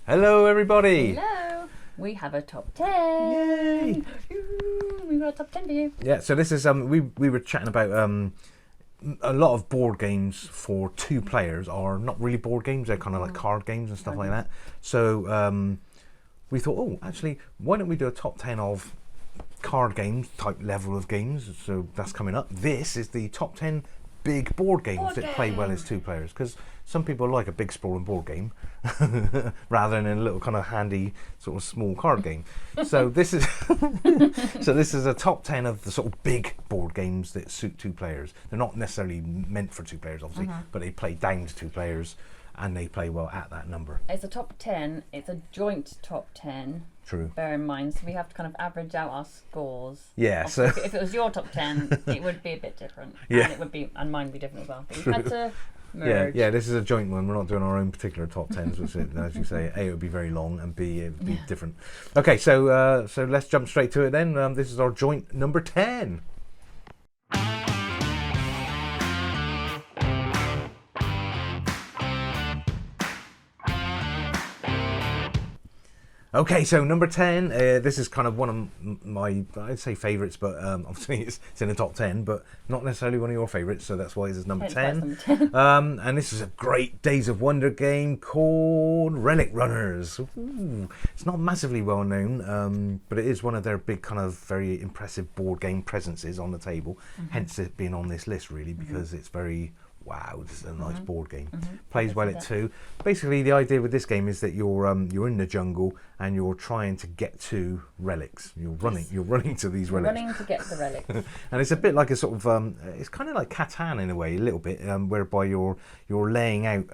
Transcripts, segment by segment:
Hello, everybody. Hello. We have a top 10. Yay! We've got a top 10 for you. Yeah, so this is we were chatting about a lot of board games for two players are not really board games. They're kind of like card games and stuff like that. So we thought, oh, actually, why don't we do a top 10 of card games type level of games? So that's coming up. This is the top 10 big board games that play well as two players, because some people like a big sprawling board game rather than a little kind of handy sort of small card game. So this is this is a top 10 of the sort of big board games that suit two players. They're not necessarily meant for two players, obviously, but they play down to two players and they play well at that number. It's a top 10. It's a joint top 10. True. Bear in mind, so we have to kind of average out our scores. Yeah. Obviously, So if it was your top 10, it would be a bit different. Yeah. And it would be, and mine would be different as well. But True. we've had to merge. yeah, this is a joint one. We're not doing our own particular top 10s, which, as you say, A, it would be very long, and B, it would be different. Okay, so so let's jump straight to it then. This is our joint number 10. Okay, so number 10, this is kind of one of my, I'd say favourites, but obviously it's in the top 10, but not necessarily one of your favourites, so that's why this is number 10. And this is a great Days of Wonder game called Relic Runners. Ooh, it's not massively well known, but it is one of their big kind of very impressive board game presences on the table, hence it being on this list really, because it's very... Wow, this is a nice board game. Plays well at two. Basically, the idea with this game is that you're in the jungle and you're trying to get to relics. You're running to these relics. Running to get the relics. And it's a bit like a sort of it's kind of like Catan in a way, a little bit, whereby you're laying out.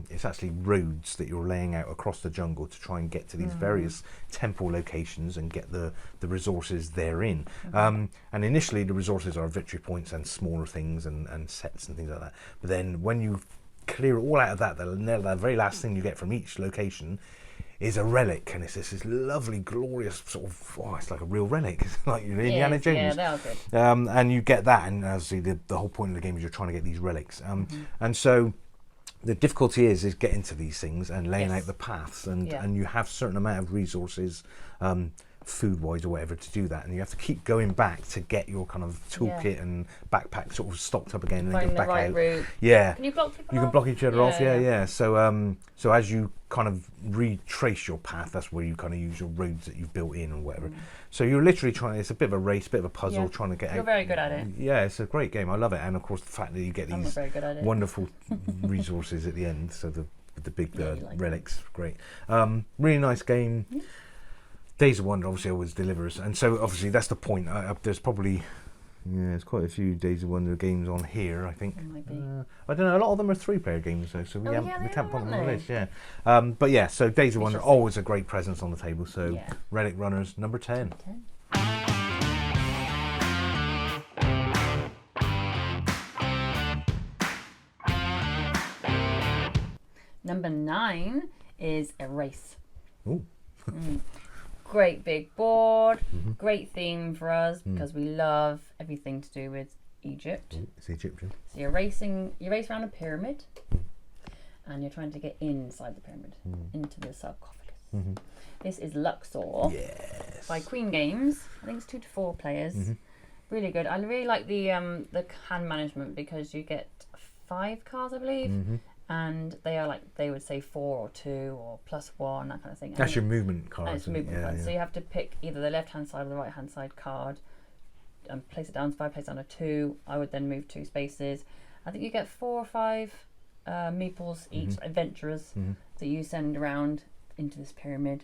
It's actually roads that you're laying out across the jungle to try and get to these various temple locations and get the resources therein. And initially, the resources are victory points and smaller things and sets and things like that. But then when you clear all out of that, the very last thing you get from each location is a relic, and it's this lovely, glorious sort of, it's like a real relic. It's like Indiana Jones. Yeah, they are good. And you get that, and obviously the whole point of the game is you're trying to get these relics. And so the difficulty is getting to these things and laying out the paths, and you have certain amount of resources, food-wise or whatever, to do that, and you have to keep going back to get your kind of toolkit and backpack sort of stocked up again and then get back out. Route. Yeah. Can you block people You off? can block each other off, Yeah. yeah. So as you kind of retrace your path, that's where you kind of use your roads that you've built in or whatever. So you're literally trying, it's a bit of a race, bit of a puzzle, trying to get out. You're very good at it. Yeah, it's a great game. I love it. And of course the fact that you get I'm not these very good at it. wonderful resources at the end, so the big like relics, great. Really nice game. Days of Wonder obviously always delivers, and so obviously that's the point. There's probably there's quite a few Days of Wonder games on here, I think. Might be. I don't know, a lot of them are 3-player games though, so we can't put them on the list, but yeah, so Days of Wonder, always a great presence on the table, so Relic Runners, number 10. Number 9 is Erase. Ooh. Great big board, great theme for us because we love everything to do with Egypt. It's Egyptian. So you race around a pyramid, and you're trying to get inside the pyramid, into the sarcophagus. This is Luxor by Queen Games. I think it's 2 to 4 players. Really good. I really like the hand management because you get 5 cards, I believe. And they are they would say 4 or 2 or +1, that kind of thing. That's your movement card. It's movement cards. So you have to pick either the left-hand side or the right-hand side card and place it down. So if I place down a 2, I would then move 2 spaces. I think you get 4 or 5 meeples each, adventurers, that you send around into this pyramid.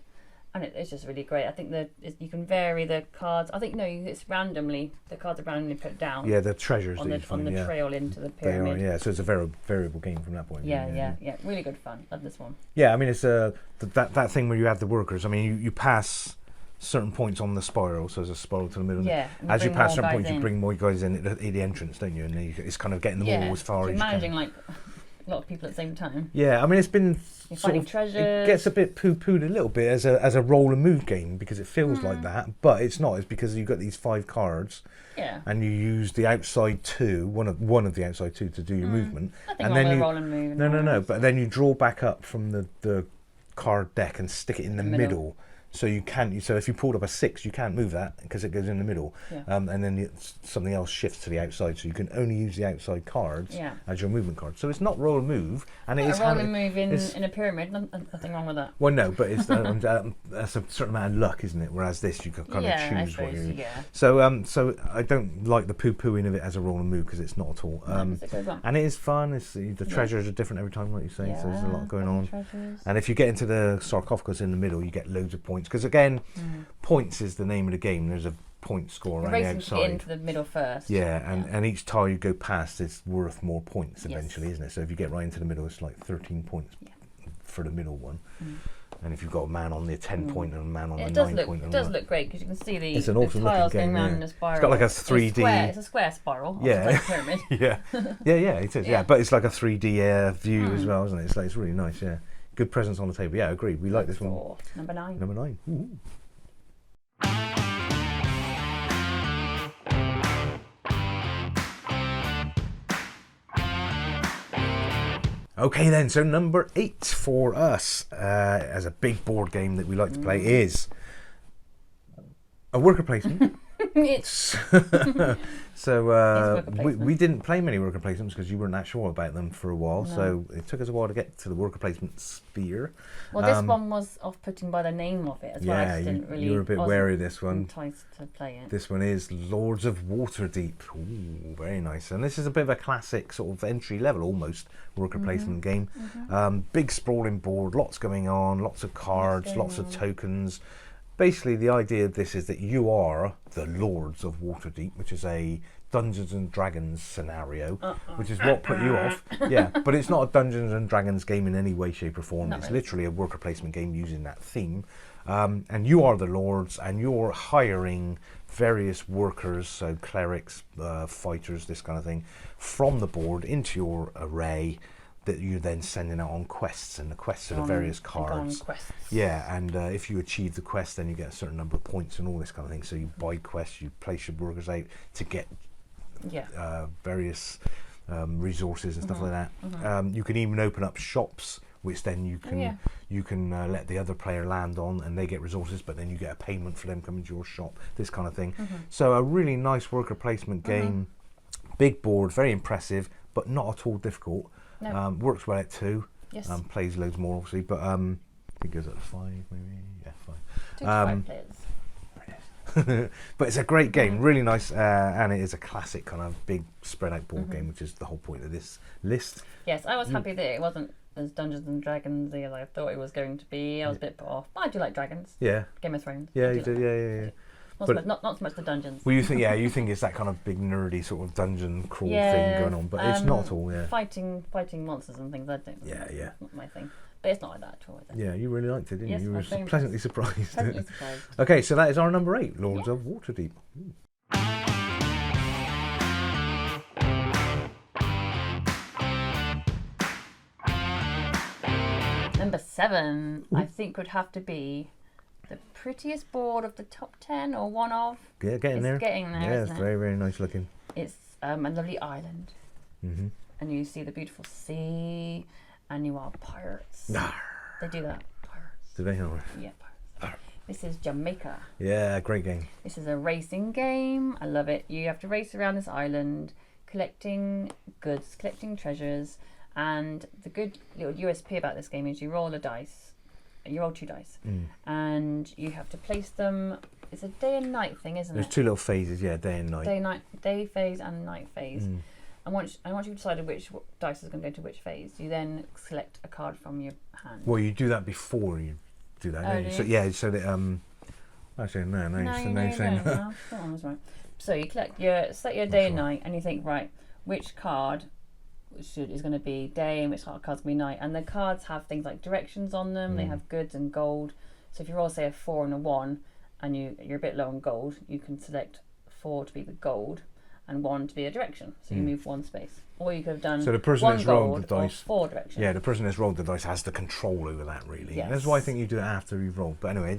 And it's just really great. I think that you can vary the cards. I think it's randomly. The cards are randomly put down. Yeah, the treasures on that the you find, on the trail into the pyramid. They are, so it's a very variable game from that point. Yeah. Really good fun. Love this one. Yeah, I mean it's that thing where you have the workers. I mean you pass certain points on the spiral, so there's a spiral to the middle. Yeah. As you pass certain points, you bring more guys in at the entrance, don't you? And then it's kind of getting them all as far as you can. Managing a lot of people at the same time. Yeah, I mean it's been You're finding treasures. It gets a bit poo-pooed a little bit as a roll and move game because it feels like that, but it's not. It's because you've got these 5 cards. Yeah. And you use the outside 2, one of the outside 2 to do your movement. Nothing and wrong then with you roll and move. no. But then you draw back up from the card deck and stick it in the middle. So you can't. So if you pulled up a 6, you can't move that because it goes in the middle. Yeah. And then something else shifts to the outside, so you can only use the outside cards as your movement cards. So it's not roll and move, and it is a roll and move in a pyramid. Nothing wrong with that. Well, no, but it's that's a certain amount of luck, isn't it? Whereas this, you can kind of choose what you. Yeah. So I don't like the poo-pooing of it as a roll and move because it's not at all. It's a good one. And it is fun. The treasures are different every time, like you say. Yeah, So there's a lot going on. Treasures. And if you get into the sarcophagus in the middle, you get loads of points. Because again, points is the name of the game. There's a point score around the outside. To get into the middle first. Yeah, and each tile you go past is worth more points eventually, isn't it? So if you get right into the middle, it's like 13 points for the middle one. And if you've got a man on the 10 point and a man on the 9 point, it does look great because you can see it's an awesome the tiles game, going around in a spiral. It's got like a 3D. It's a square spiral. Yeah, like a pyramid. yeah, it is. Yeah, but it's like a 3D view as well, isn't it? It's really nice. Yeah, good presence on the table. Yeah, I agree. We like this one. Number 9. Number 9. Ooh. Okay then, so number 8 for us as a big board game that we like to play is a worker placement. So we didn't play many worker placements because you weren't that sure about them for a while. No. So it took us a while to get to the worker placement sphere. Well, this one was off-putting by the name of it as well. I just didn't really. You were a bit wary of this one. Enticed to play it. This one is Lords of Waterdeep. Ooh, very nice. And this is a bit of a classic sort of entry level almost worker placement game. Big sprawling board, lots going on, lots of cards, lots of tokens. Basically, the idea of this is that you are the Lords of Waterdeep, which is a Dungeons and Dragons scenario, which is what put you off. Yeah, but it's not a Dungeons and Dragons game in any way, shape or form. It's literally a worker placement game using that theme. And you are the Lords, and you're hiring various workers, so clerics, fighters, this kind of thing, from the board into your array, that you're then sending out on quests, and the quests are the various cards. Yeah, and if you achieve the quest, then you get a certain number of points and all this kind of thing. So you buy quests, you place your workers out to get various resources and stuff like that. You can even open up shops, which then you can let the other player land on, and they get resources, but then you get a payment for them coming to your shop. This kind of thing. So a really nice worker placement game. Big board, very impressive, but not at all difficult. No. Works well at 2. Yes. Plays loads more, obviously, but I think it goes up to 5, maybe. Yeah, 5. 2 to 5 players. But it's a great game, really nice, and it is a classic kind of big spread out board game, which is the whole point of this list. Yes, I was happy that it wasn't as Dungeons and Dragons as I thought it was going to be. I was a bit put off, but I do like dragons. Yeah. Game of Thrones. Yeah, you do. Yeah. Not so much the dungeons. Well, you think it's that kind of big nerdy sort of dungeon crawl thing going on, but it's not at all. Yeah, fighting monsters and things. I don't. Yeah. Not my thing. But it's not like that at all, is it? Yeah, you really liked it, didn't you? You were pleasantly surprised. Pleasantly surprised. Okay, so that is our number 8, Lords of Waterdeep. Number 7, I think, would have to be the prettiest board of the top 10 or one of. Yeah, getting there. Yeah, it's very, very nice looking. It's a lovely island. And you see the beautiful sea, and you are pirates. They do that. Pirates. Do they? Yeah, pirates. This is Jamaica. Yeah, great game. This is a racing game. I love it. You have to race around this island, collecting goods, collecting treasures, and the good little USP about this game is you roll a dice. You roll 2 dice, and you have to place them. It's a day and night thing, isn't it? There's 2 little phases, day and night. Day phase and night phase. And once you've decided which dice is going to go to which phase, you then select a card from your hand. Well, you do that before you do that. Oh, do you? So that actually no. That one was right. So you set your day and night, and you think, right, which card is going to be day and which card's going to be night, and the cards have things like directions on them. They have goods and gold. So if you roll, say, a 4 and a 1, and you're a bit low on gold, you can select 4 to be the gold and 1 to be a direction. So you move 1 space, or you could have done. So the person that's rolled the dice, 4 directions. Yeah, the person that's rolled the dice has the control over that, really. Yes. That's why I think you do it after you've rolled. But anyway,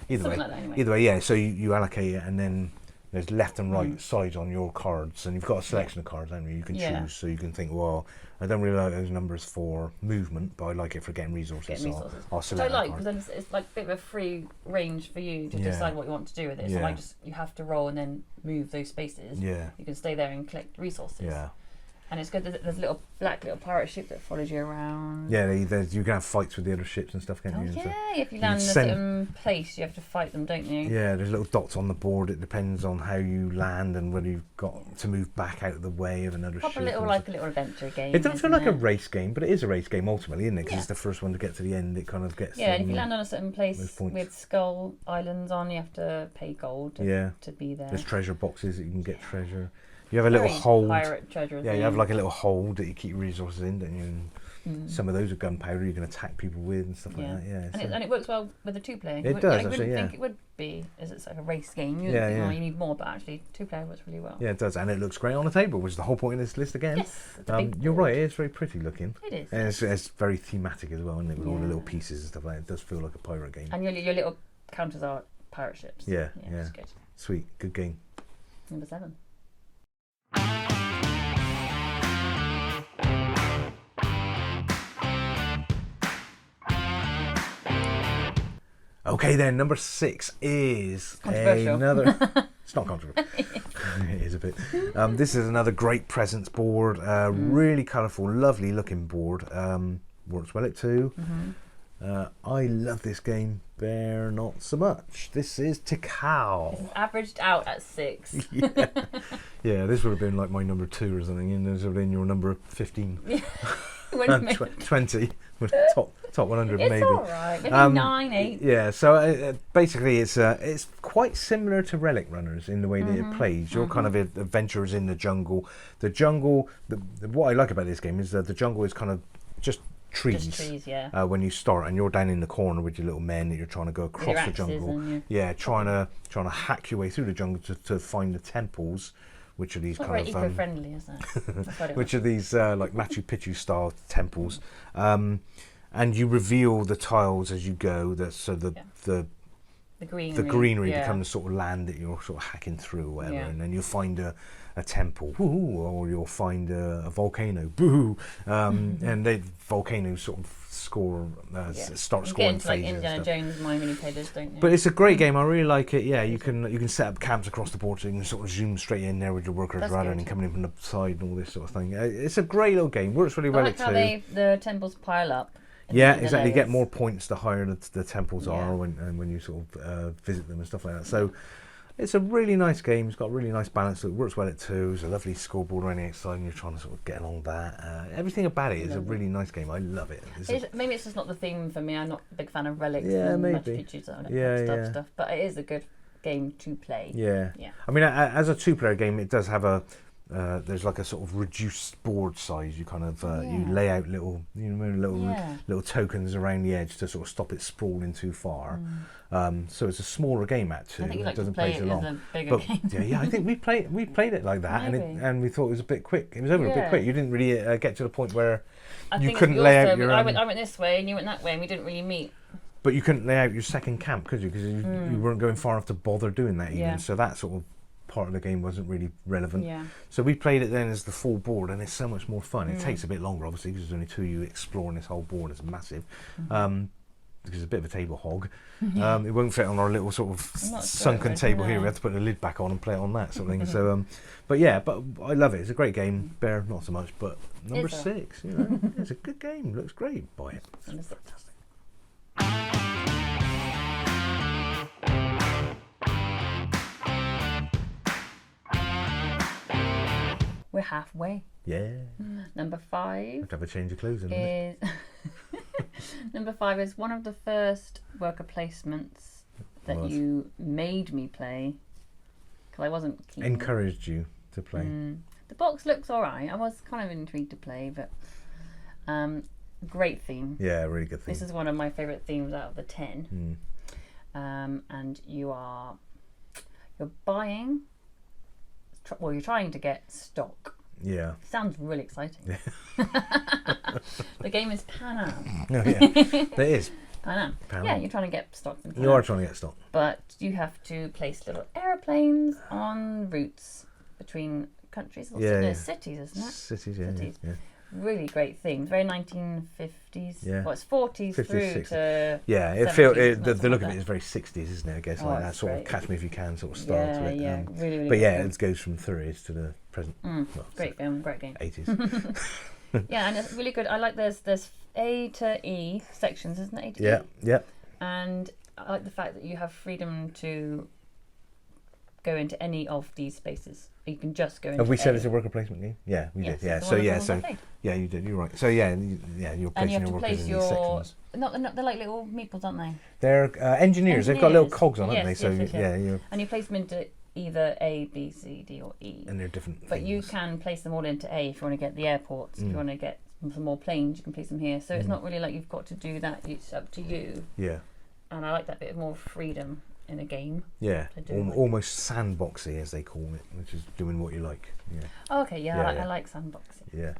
either way, yeah. So you allocate it, and then there's left and right sides on your cards, and you've got a selection of cards, haven't you? You can choose, so you can think, well, I don't really like those numbers for movement, but I like it for getting resources. I'll Which I select like, that because card. then it's like a bit of a free range for you to decide what you want to do with it. So Yeah. like you have to roll and then move those spaces. Yeah. You can stay there and collect resources. Yeah. And it's good. There's a little black little pirate ship that follows you around. Yeah, you can have fights with the other ships and stuff, can't Oh you? yeah, So if you land in a certain place, you have to fight them, don't you? yeah, there's little dots on the board. It depends on how you land and whether you've got to move back out of the way of another Proper ship. little and like stuff. a little adventure game. It doesn't feel like isn't a race game, but it is a race game ultimately, isn't it? Because Yeah. it's the first one to get to the end. It kind of gets. Yeah, and if you land on a certain those place points. with skull islands on, you have to pay gold to be there. There's treasure boxes that you can get treasure. You have a little Very hold. pirate treasure. Yeah, you have like a little hold that you keep resources in, don't you? And some of those are gunpowder you can attack people with and stuff like that. Yeah, and it works well with a 2-player. It does, I wouldn't actually, yeah. think it would be, as it's like a race game. You Yeah, think, yeah. oh, you need more, but actually 2-player works really well. Yeah, it does, and it looks great on the table, which is the whole point of this list again. Yes, it's a big You're board. right, it is very pretty looking. It is. And it's very thematic as well, isn't it? With all the Yeah. little pieces and stuff like that. It does feel like a pirate game. And your little counters are pirate ships. Yeah, It's good. Sweet, good game. Number 7. Okay then, number 6 is Controversial. another... It's not controversial. It is a bit. This is another great presents board. Really colourful, lovely looking board. Works well at 2. I love this game. Bear not so much. This is Tikal. It's averaged out at 6. Yeah, this would have been like my number 2 or something, and this would have been your number 15. When you make 20 was top 100 it's maybe. alright. Maybe 9, 8. Yeah, so basically it's quite similar to Relic Runners in the way that it plays. You're kind of adventurers in the jungle. The jungle, what I like about this game is that the jungle is kind of just trees. Just trees, yeah. When you start, and you're down in the corner with your little men that you're trying to go across your the axes jungle. and Yeah, trying to hack your way through the jungle to find the temples, which are these Not kind very of eco-friendly, is it? That's what it which are these like Machu Picchu style temples, and you reveal the tiles as you go. The greenery yeah. becomes sort of land that you're sort of hacking through or whatever, Yeah. and then you'll find a temple, woo, or you'll find a volcano, boo, and they volcanoes sort of start You scoring get into like phases and Indiana stuff. Jones mind when you play this, don't you? But it's a great game. I really like it. Yeah, you can set up camps across the board, so you can sort of zoom straight in there with your workers That's rather good. than coming in from the side and all this sort of thing. It's a great little game. Works really I well like at how 2. the temples pile up. Yeah, in the exactly. You get layers. more points the higher the temples Yeah. are when you sort of visit them and stuff like that. So it's a really nice game. It's got a really nice balance. It works well at 2. There's a lovely scoreboard around the outside, and you're trying to sort of get along with that. Everything about it is a really nice game. I love it. Maybe it's just not the theme for me. I'm not a big fan of relics Yeah, and maybe. Machu Picchu and Yeah, yeah. stuff. But it is a good game to play. Yeah. Yeah. I mean, as a 2-player game, it does have there's like a sort of reduced board size. You kind of you lay out little little tokens around the edge to sort of stop it sprawling too far. So it's a smaller game at 2. I think you It like to doesn't play play it so as long. a bigger But game. yeah, I think we played it like that, Maybe. and we thought it was a bit quick. It was over a bit Yeah. quick. You didn't really get to the point where I you think couldn't we lay also- out your. I went this way and you went that way, and we didn't really meet. But you couldn't lay out your second camp, could you? Because you weren't going far enough to bother doing that even. Yeah. So that sort of part of the game wasn't really relevant. Yeah. So we played it then as the full board, and it's so much more fun. It takes a bit longer, obviously, because there's only 2 of you exploring this whole board. It's massive. Because it's a bit of a table hog. It won't fit on our little sort of I'm not sure sunken it would, table here. no. We have to put the lid back on and play it on that sort of thing. So, but I love it. It's a great game. Bear, not so much, but number Is it? 6, it's a good game. Looks great. Buy it. It's Number 6. fantastic. We're halfway. Yeah. Number 5 Have to have a change of clothes in a minute. is number 5 is one of the first worker placements that Was. you made me play because I wasn't keen. Encouraged you to play. The box looks alright. I was kind of intrigued to play, but great theme. Yeah, really good thing. This is one of my favourite themes out of the 10. And you're buying. Well, you're trying to get stock. Yeah. Sounds really exciting. The game is Pan Am. Oh, yeah. There is. Pan Am. Pan Yeah, Am. you're trying to get stock from Pan You are Am. trying to get stock. But you have to place little aeroplanes on routes between countries. Or Yeah, yeah. cities, isn't it? Cities, yeah. Cities. Yeah. really great themes. Very 1950s. Yeah. Well, it's 40s 50s, through 60s. to. Yeah, 70s, the look like of it is very 60s, isn't it? I guess like that it's sort of great. Catch Me If You Can sort of style to it. Yeah, really, really. But good yeah, film. it goes from 30s to the present. Well, Great film, great game. 80s. Yeah, and it's really good. I like there's A to E sections, isn't it? A to Yeah, E? yeah. And I like the fact that you have freedom to go into any of these spaces. You can just go into Have we said A. it's a worker placement game? Yeah, we Yes, did. Yeah, it's so one of the yeah, ones so I played. yeah, you did. You're right. So yeah, you're And you placing have your to workers place in these your. sections. Not they're like little meeples, aren't they? They're engineers. They've got little Engineers. cogs on, haven't they? Yes, So yes. yeah, you're, And you place them into either A, B, C, D, or E. and they're different. But you things. can place them all into A if you want to get the airports. If you want to get some more planes, you can place them here. So it's not really like you've got to do that. It's up to you. Yeah. And I like that bit of more freedom in a game. Yeah, to do, like- almost sandboxy as they call it, which is doing what you like. Yeah, Oh, okay, yeah, Yeah, I like sandboxing. yeah,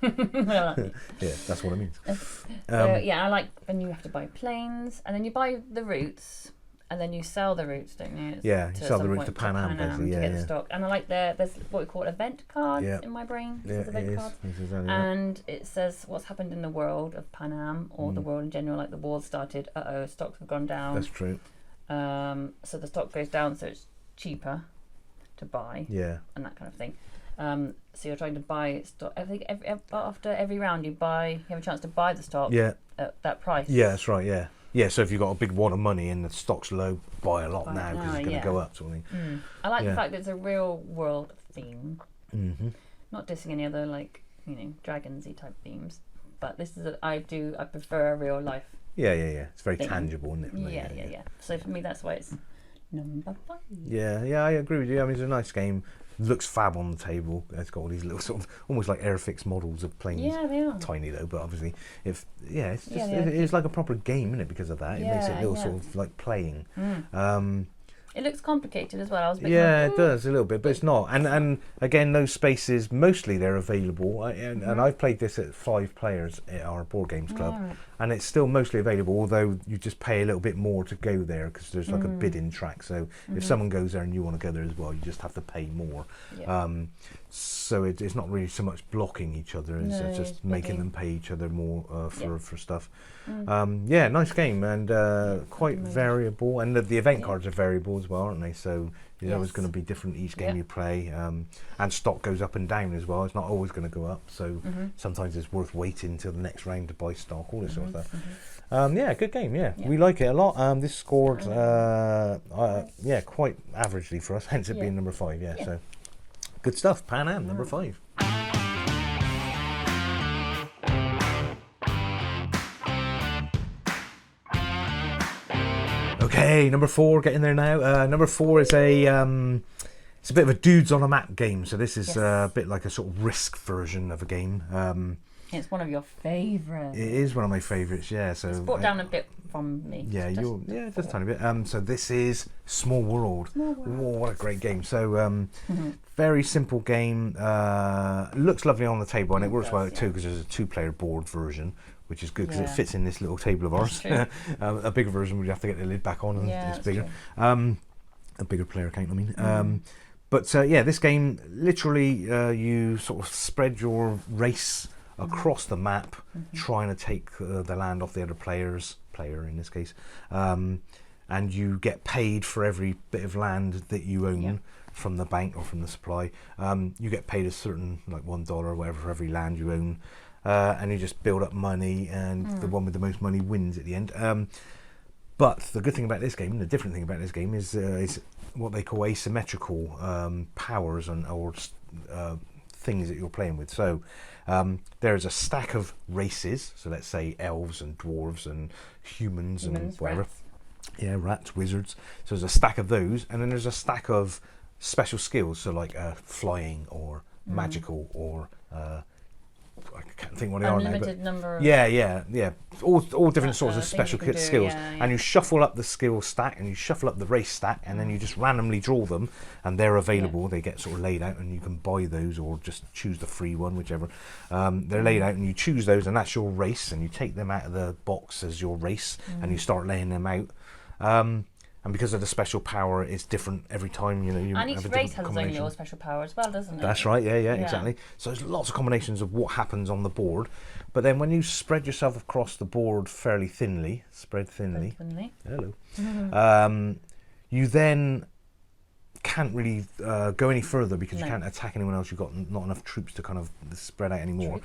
Well, yeah. That's what it means. so, yeah, I like when you have to buy planes, and then you buy the routes, and then you sell the routes, don't you? Yeah, you To sell the some routes to point Pan Am, basically. to Yeah, get the yeah. stock. And I like there's what we call event cards Yeah. in my brain. Yeah, There's it event is. cards. This is exactly that. And it says what's happened in the world of Pan Am or the world in general, like the war started, stocks have gone down. That's true. So the stock goes down, so it's cheaper to buy Yeah, and that kind of thing. So you're trying to buy stock. I think after every round you have a chance to buy the stock yeah, at that price. yeah. That's right. Yeah, yeah. So if you've got a big wad of money and the stock's low, buy a lot Buy it now because now, it's going to yeah. go up, sort of thing. I like Yeah. the fact that it's a real world theme. Mm-hmm. Not dissing any other dragonsy type themes, but this is I prefer a real life. Yeah, yeah, yeah. It's very Thing. tangible, isn't it? really? Yeah. So for me, that's why it's number 5. Yeah, yeah, I agree with you. I mean, it's a nice game. Looks fab on the table. It's got all these little sort of almost like Airfix models of planes. Yeah, they are. Tiny though, but obviously, it's just Yeah, it's like a proper game, isn't it? Because of that, it makes it Yeah, little yeah. sort of like playing. It looks complicated as well. I was a bit Yeah, like, it does a little bit, but it's not. And again, those spaces mostly they're available. And I've played this at 5 players at our board games club, Alright. and it's still mostly available. Although you just pay a little bit more to go there because there's like a bidding track. So if someone goes there and you want to go there as well, you just have to pay more. Yeah. So it's not really so much blocking each other; it's No, just it's making bidding. them pay each other more for stuff. Mm. Yeah, nice game and quite Recommended. variable. And the event Yeah. cards are variable as well, aren't they? So you know it's Yes. going to be different each game Yeah. you play, and stock goes up and down as well. It's not always going to go up, so sometimes it's worth waiting till the next round to buy stock, all this sort of stuff. Yeah, good game. Yeah, Yeah. we like it a lot. This scored, quite averagely for us, hence it Yeah. being number 5. Yeah, Yeah. so good stuff. Pan Am, number 5. Okay, number 4, getting there now. Number 4 is it's a bit of a dudes on a map game. So this is Yes. a bit like a sort of Risk version of a game. It's one of your favourites. It is one of my favourites. Yeah, so It's brought down a bit from me. yeah, Just- just a tiny bit. So this is Small World. Whoa, what a great game! So very simple game. Looks lovely on the table, and it works does, well yeah. too because there's a 2-player board version, which is good because it Yeah. fits in this little table of ours. That's A bigger version would have to get the lid back on, and Yeah, it's that's bigger. true. A bigger player count, I mean. But this game literally you sort of spread your race across the map, trying to take the land off the other player in this case, and you get paid for every bit of land that you own. Yeah. From the bank or from the supply. You get paid a certain, like $1 or whatever for every land you own, and you just build up money, and the one with the most money wins at the end. But the good thing about this game, and the different thing about this game, is what they call asymmetrical powers or things that you're playing with. So there's a stack of races. So let's say elves and dwarves and humans and whatever. Rats. Yeah, rats, wizards. So there's a stack of those, and then there's a stack of special skills. So like flying or magical or I can't think what they are now. But Unlimited number of... yeah. All different sorts of things special you can do, skills, yeah. and you shuffle up the skill stack, and you shuffle up the race stack, and then you just randomly draw them, and they're available. They get sort of laid out, and you can buy those or just choose the free one, whichever. They're laid out, and you choose those, and that's your race, and you take them out of the box as your race, and you start laying them out. and because of the special power, it's different every time. You know, you And have each a race different has its own combination. little special power as well, doesn't it? That's right. Yeah, exactly. So there's lots of combinations of what happens on the board, but then when you spread yourself across the board fairly thinly, hello, you then can't really go any further because you can't attack anyone else. You've got not enough troops to kind of spread out anymore.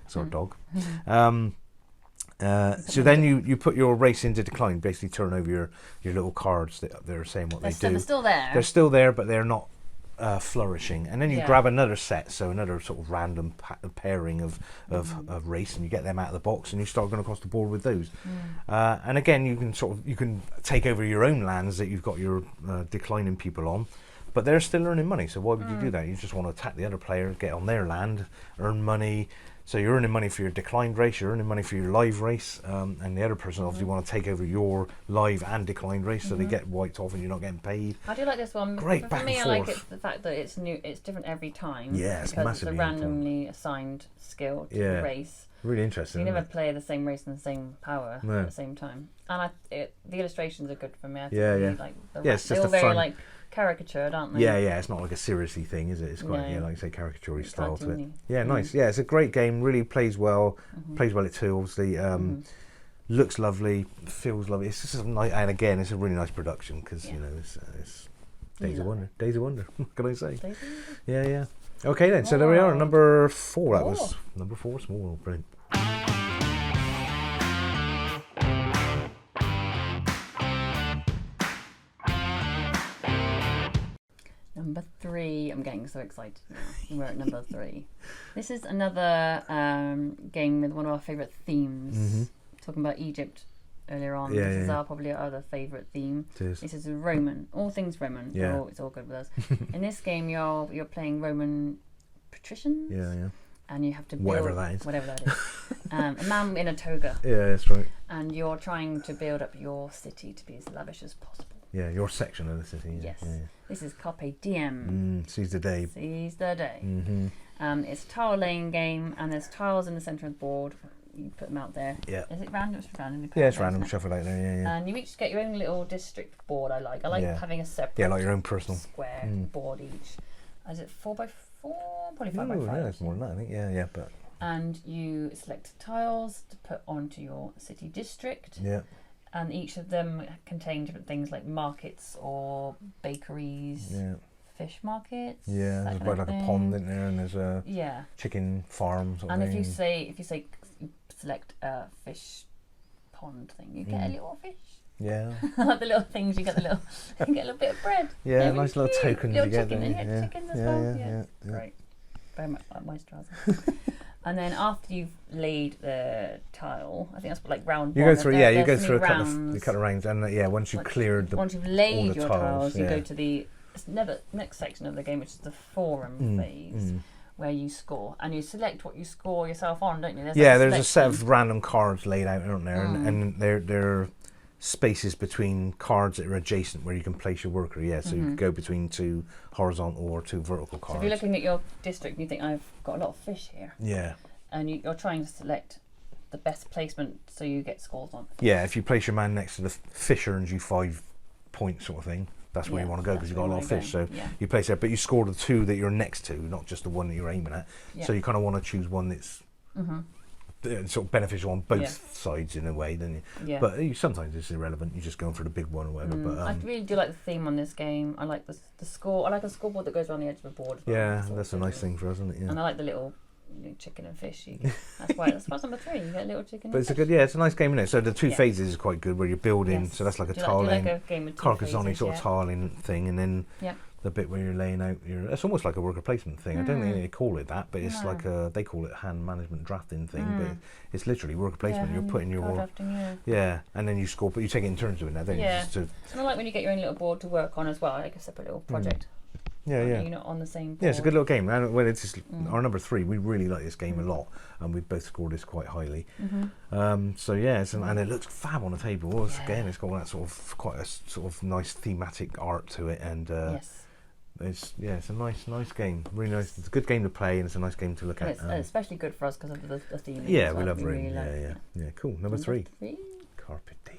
Sort of dog. So then you put your race into decline, basically turn over your little cards that they're saying what they do. They're still there. They're still there, but they're not flourishing. And then you grab another set, so another sort of random pairing of race, and you get them out of the box, and you start going across the board with those. And again, you can take over your own lands that you've got your declining people on. But they're still earning money, so why would you do that? You just want to attack the other player, get on their land, earn money. So you're earning money for your declined race, you're earning money for your live race, and the other person obviously want to take over your live and declined race, so they get wiped off and you're not getting paid. I do like this one. Great for me, I like it the fact that it's new. It's different every time. Yeah, it's because massively it's a randomly assigned skill to the race. Really interesting. You never play the same race and the same power at the same time. And the illustrations are good for me. I think really like it's they're just all very like caricatured, aren't they? Yeah, it's not like a seriously thing, is it? It's quite, like you say, caricature style to it. Cartoony. Yeah, nice. Yeah, it's a great game. Really plays well. Plays well at two, obviously. Looks lovely. Feels lovely. It's just and again, it's a really nice production because you know it's Days of Wonder. Days of Wonder. What can I say? Yeah. Okay then. So there we are. Number 4. That was number 4. Small World. Brilliant. Number 3. I'm getting so excited now. We're at number 3. This is another game with one of our favourite themes. Talking about Egypt earlier on. This is probably our other favourite theme. This is Roman. All things Roman. Yeah. It's all good with us. In this game, you're playing Roman patricians. Yeah. And you have to build whatever that is. A man in a toga. Yeah, that's right. And you're trying to build up your city to be as lavish as possible. Yeah, your section of the city. Yes. Yeah. This is Carpe Diem. Seize the day. Seize the day. It's a tile laying game, and there's tiles in the centre of the board. You put them out there. Yeah. Is it random? It's randomly put it's random. Shuffle out there. Yeah. And you each get your own little district board. I like having a separate. Yeah, like your own personal square board each. Is it 4x4? Probably 5x5. Yeah, it's more than that. I think. Yeah, but. And you select tiles to put onto your city district. Yeah. And each of them contain different things like markets or bakeries. Yeah. Fish markets. Yeah, there's about like a pond in there, and there's a chicken farm. And if you say you select a fish pond thing, you get a little fish. Yeah. Like the little things, you get a little bit of bread. Yeah, nice little tokens you get there. And you get chickens as well. Yeah. Great. Very much like my trousers. And then after you've laid the tile, I think that's like round you one. Go through, you go through a couple of rounds, and once you've cleared once you've laid all the your tiles, you go to the next section of the game, which is the forum phase, where you score, and you select what you score yourself on, don't you? There's a set of random cards laid out, aren't there? And they're spaces between cards that are adjacent where you can place your worker. So you can go between 2 horizontal or 2 vertical cards. So if you're looking at your district and you think, I've got a lot of fish here. Yeah. And you're trying to select the best placement so you get scores on. Yeah, if you place your man next to the fish earns you 5 points sort of thing. That's where you want to go because you've got a lot of fish. So you place there, but you score the 2 that you're next to, not just the one that you're aiming at. So you kind of want to choose one that's sort of beneficial on both sides in a way. Then, but sometimes it's irrelevant. You're just going for the big one or whatever. But I really do like the theme on this game. I like the score. I like a scoreboard that goes around the edge of the board. Yeah, that's a nice thing for us, isn't it? Yeah. And I like the little chicken and fish. That's why number 3. You get a little chicken. But it's a nice game, isn't it? So the 2 phases is quite good where you're building. So that's like a tiling, Carcassonne sort of tiling thing, and then the bit where you're laying out it's almost like a worker placement thing. I don't think they call it that, but it's like they call it hand management drafting thing, but it's literally worker placement. You're putting your drafting, and then you score, but you take it in turns doing that, don't you? It's kind of like when you get your own little board to work on as well, like a separate little project. You're not on the same board. Yeah, it's a good little game. And it's just our number 3. We really like this game a lot, and we've both scored this quite highly. And it looks fab on the table. Again, it's got that sort of quite a sort of nice thematic art to it, and it's a nice game. Really nice. It's a good game to play, and it's a nice game to look at. It's especially good for us because of the theme. Yeah, we love it. Really yeah, cool. Number 3. Carpe Diem.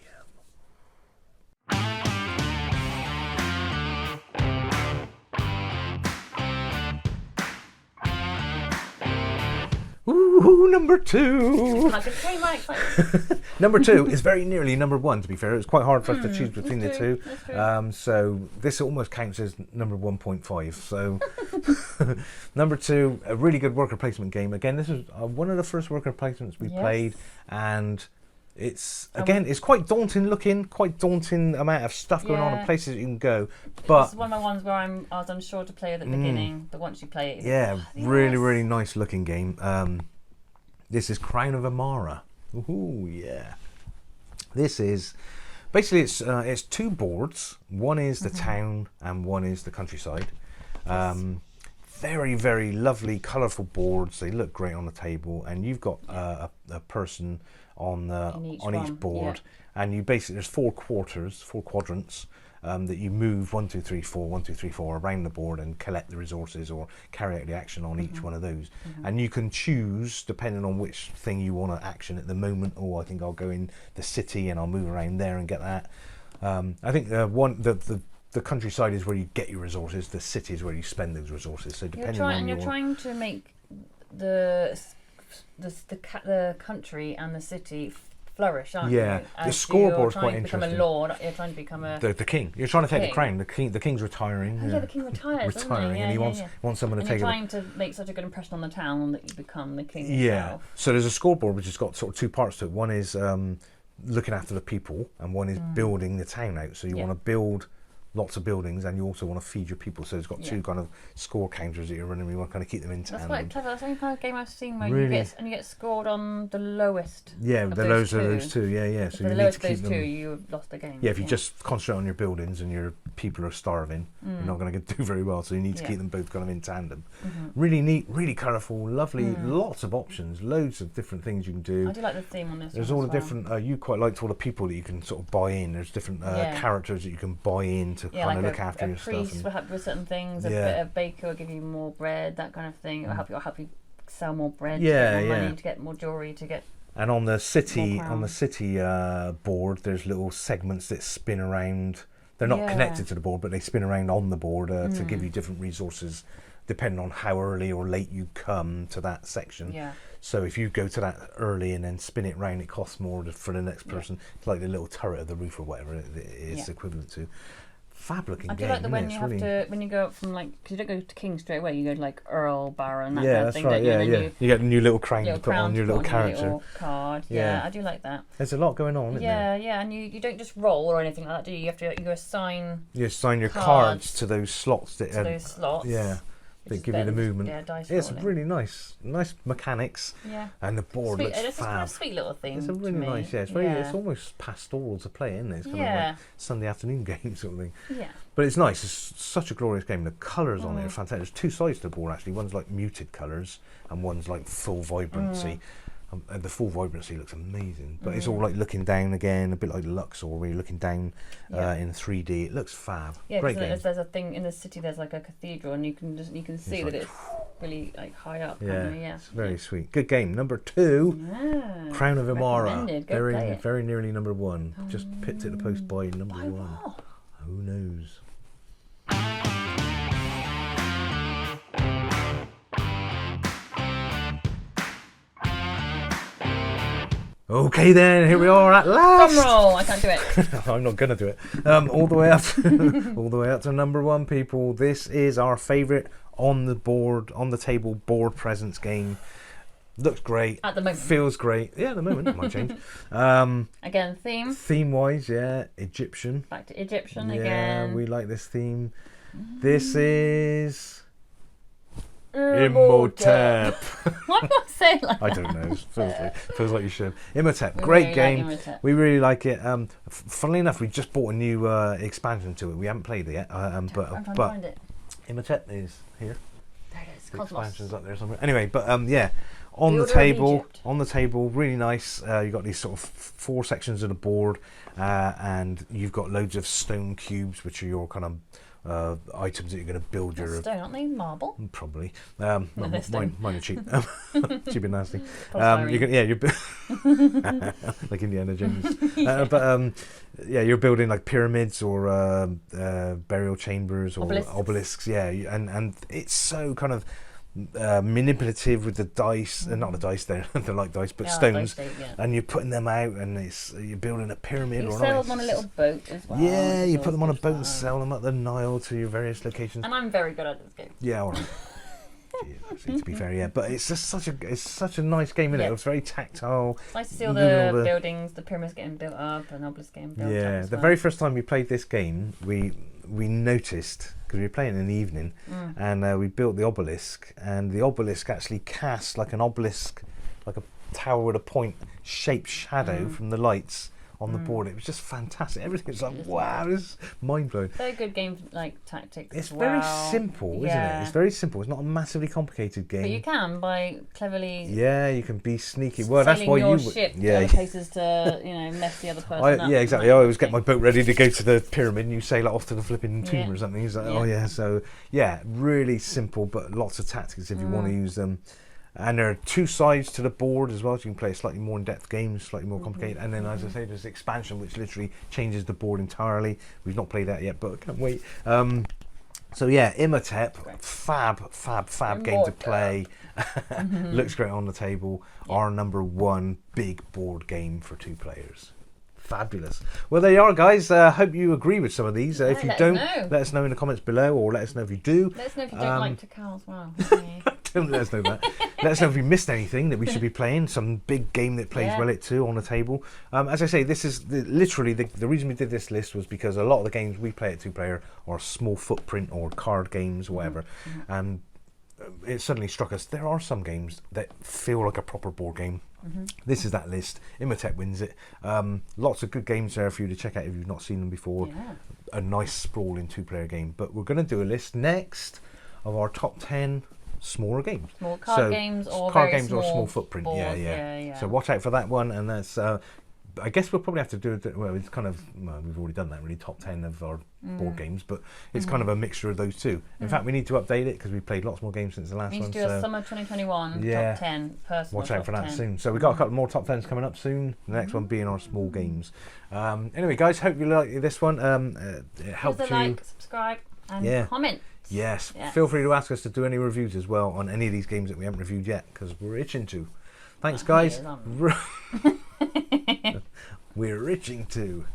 Ooh, number 2. Like, okay, right, excited. Number 2 is very nearly number 1, to be fair. It was quite hard for us to choose between the two. That's true. So this almost counts as number 1.5. So number 2, a really good worker placement game. Again, this is one of the first worker placements we played, and it's it's quite daunting looking, quite daunting amount of stuff going on and places you can go. But it's one of my ones where I was unsure to play at the beginning, but once you play it, really, really nice looking game. This is Crown of Amara. Ooh, yeah. This is basically it's 2 boards. One is the town and one is the countryside. Very, very lovely, colourful boards. They look great on the table, and you've got a person on each board, and you basically there's 4 quadrants that you move 1, 2, 3, 4, 1, 2, 3, 4 around the board and collect the resources or carry out the action on each one of those. And you can choose depending on which thing you want to action at the moment. I think I'll go in the city and I'll move around there and get that. I think the countryside is where you get your resources. The city is where you spend those resources. So depending you're trying to make the country and the city flourish, aren't you? Yeah, the scoreboard's quite interesting. You're trying to become a lord. You're trying to become the king. You're trying to take the crown. The king's retiring. Oh, yeah, the king retires. Retiring, and he wants someone to take it. You're trying to make such a good impression on the town that you become the king. Yeah. Yourself. So there's a scoreboard which has got sort of 2 parts to it. One is looking after the people, and one is building the town out. So you want to build lots of buildings, and you also want to feed your people. So it's got 2 kind of score counters that you're running. You want to kind of keep them in tandem. That's quite clever. That's the only kind of game I've seen where really? you get scored on the lowest. Yeah, the lowest of those 2. Yeah. So you need to keep them. You've lost the game. Yeah, if you just concentrate on your buildings and your people are starving, you're not going to do very well. So you need to keep them both kind of in tandem. Really neat, really colourful, lovely. Lots of options, loads of different things you can do. I do like the theme on this. There's all the different. You quite liked all the people that you can sort of buy in. There's different characters that you can buy in to kind of look after. A priest will help you with certain things. A baker will give you more bread, that kind of thing. It will help you sell more bread, to get more money, to get more jewellery, to get. And on the city board, there's little segments that spin around. They're not connected to the board, but they spin around on the board to give you different resources, depending on how early or late you come to that section. Yeah. So if you go to that early and then spin it round, it costs more for the next person. It's like the little turret of the roof or whatever it is equivalent to. Fab looking game. I do like the when you have to when you go up from because you don't go to king straight away. You go to like Earl, Baron, that kind of thing. Right. Yeah. You get a new little crown to put on your little character. Little card. Yeah, I do like that. There's a lot going on, isn't there? Yeah, and you don't just roll or anything like that, do you? You assign. You assign your cards to those slots. Those slots. Yeah. They give you the movement. Yeah, dice it's really nice mechanics. Yeah. And the board looks fab. It's kind of sweet little thing. It's a really nice. Yeah, it's almost pastoral to play, isn't it? It's kind of like Sunday afternoon game sort of thing. Yeah. But it's nice. It's such a glorious game. The colours on it are fantastic. There's 2 sides to the board actually. One's like muted colours and one's like full vibrancy. And the full vibrancy looks amazing, but it's all like looking down again, a bit like Luxor, where you're looking down in 3D. It looks fab. Yeah, great game. There's a thing in the city. There's like a cathedral, and you can see that it's really like high up. Yeah, it's very sweet. Good game. Number 2, Crown of Amara. Very nearly number 1. Just pipped at the post by number 1. What? Who knows? Okay then, here we are at last. Drum roll! I can't do it. I'm not gonna do it. All the way up, all the way up to number 1, people. This is our favourite on the table board presence game. Looks great. At the moment. Feels great. Yeah, at the moment. It might change. Again, theme. Theme-wise, Egyptian. Back to Egyptian again. Yeah, we like this theme. This is Imhotep. Why do I say like I don't know. Feels like you should. Imhotep, great game. Imhotep. We really like it. Funnily enough, we just bought a new expansion to it. We haven't played it yet. I'm trying to find it. Imhotep is here. There it is. The Cosmos. expansion's up there somewhere. Anyway, but on the table, really nice. You've got these sort of 4 sections of the board, and you've got loads of stone cubes, which are your kind of items that you're going to build your stone, aren't they? Marble? Probably. No, mine are cheap. Cheap and nasty. You're like Indiana Jones. You're building like pyramids or burial chambers or obelisks. Yeah, and it's so kind of manipulative with the dice. Not the dice, they're like dice, but stones. Dice shape, yeah. And you're putting them out, and you're building a pyramid. You or sell not. them on a little boat as well. Yeah, you put them on a boat and sell them up the Nile to your various locations. And I'm very good at this game. Yeah, all right. Actually, to be fair, yeah, but it's just such a nice game, isn't it? It's very tactile. It's nice to see all the buildings, the pyramids getting built up, and obelisks getting built up. Yeah, the very first time we played this game, we noticed, because we were playing in the evening, and we built the obelisk, and the obelisk actually cast like an obelisk, like a tower with a point shaped shadow from the lights on the board. It was just fantastic. Everything was like, wow, this is mind blowing. Very good game, like tactics. It's very simple, isn't it? It's very simple. It's not a massively complicated game. But you can by cleverly. Yeah, you can be sneaky. Well, that's why your you. ship to other places to mess the other person up. Yeah, exactly. I always get my boat ready to go to the pyramid, and you sail it off to the flipping tomb or something. He's like, oh yeah. So yeah, really simple, but lots of tactics if you want to use them. And there are 2 sides to the board as well, so you can play a slightly more in-depth game, slightly more complicated. And then, as I say, there's expansion, which literally changes the board entirely. We've not played that yet, but I can't wait. So yeah, Imhotep, fab game to play. Looks great on the table. Our number 1 big board game for 2 players. Fabulous. Well, there you are, guys. Hope you agree with some of these. If you don't, let us know in the comments below, or let us know if you do. Let us know if you don't like Takal as well. Don't let us know that. Let us know if you missed anything that we should be playing. Some big game that plays well at 2 on the table. As I say, this is literally the reason we did this list was because a lot of the games we play at 2-player are small footprint or card games or whatever. And it suddenly struck us there are some games that feel like a proper board game. This is that list. Imhotep wins it. Lots of good games there for you to check out if you've not seen them before. A nice sprawling 2-player game. But we're going to do a list next of our top 10 smaller games. Small card games or small footprint. Boards. Yeah. So watch out for that one, and that's. I guess we'll probably have to do it. Well, it's kind of. Well, we've already done that. Really, top 10 of our board games, but it's kind of a mixture of those two. In fact, we need to update it because we've played lots more games since the last one. We need to do a summer 2021 top 10 personal. Watch out for that soon. So we've got a couple more top 10s coming up soon. The next one being our small games. Anyway, guys, hope you like this one. It helped you. Like, subscribe, and comment. Yes. Feel free to ask us to do any reviews as well on any of these games that we haven't reviewed yet, because we're itching to. Thanks, guys. We're itching to.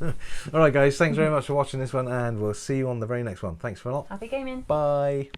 All right, guys. Thanks very much for watching this one, and we'll see you on the very next one. Thanks for a lot. Happy gaming. Bye.